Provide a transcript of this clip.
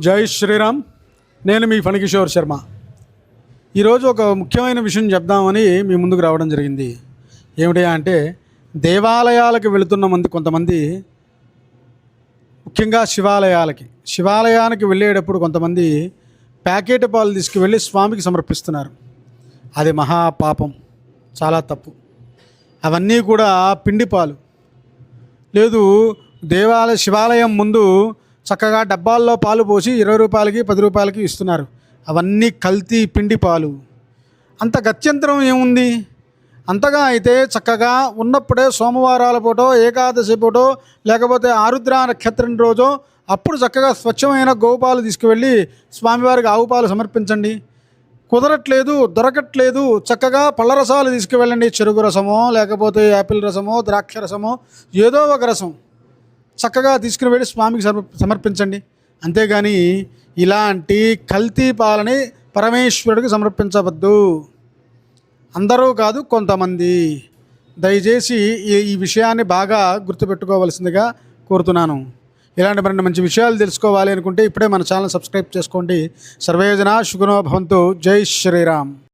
జై శ్రీరామ్. నేను మీ ఫణికిషోర్ శర్మ. ఈరోజు ఒక ముఖ్యమైన విషయం చెప్దామని మీ ముందుకు రావడం జరిగింది. ఏమిటి అంటే, దేవాలయాలకు వెళుతున్న కొంతమంది, ముఖ్యంగా శివాలయానికి వెళ్ళేటప్పుడు కొంతమంది ప్యాకెట్ పాలు తీసుకువెళ్ళి స్వామికి సమర్పిస్తున్నారు. అది మహాపాపం, చాలా తప్పు. అవన్నీ కూడా పిండి పాలు. లేదు, శివాలయం ముందు చక్కగా డబ్బాల్లో పాలు పోసి 20 రూపాయలకి 10 రూపాయలకి ఇస్తున్నారు. అవన్నీ కల్తీ పిండి పాలు. అంత గత్యంతరం ఏముంది? అంతగా అయితే చక్కగా ఉన్నప్పుడే సోమవారాల పూటో, ఏకాదశి పూటో, లేకపోతే ఆరుద్ర నక్షత్రం రోజో అప్పుడు చక్కగా స్వచ్ఛమైన గోపాలు తీసుకువెళ్ళి స్వామివారికి ఆవు పాలు సమర్పించండి. కుదరట్లేదు, దొరకట్లేదు, చక్కగా పళ్ళ రసాలు తీసుకువెళ్ళండి. చెరుకు రసమో, లేకపోతే యాపిల్ రసమో, ద్రాక్ష రసమో, ఏదో ఒక రసం చక్కగా తీసుకుని వెళ్ళి స్వామికి సమర్పించండి. అంతేగాని ఇలాంటి కల్తీ పాలని పరమేశ్వరుడికి సమర్పించవద్దు. అందరూ కాదు, కొంతమంది. దయచేసి ఈ విషయాన్ని బాగా గుర్తుపెట్టుకోవాల్సిందిగా కోరుతున్నాను. ఇలాంటి మరిన్ని మంచి విషయాలు తెలుసుకోవాలి అనుకుంటే ఇప్పుడే మన ఛానల్ సబ్స్క్రైబ్ చేసుకోండి. సర్వేజన సుఖినో భవంతు. జై శ్రీరామ్.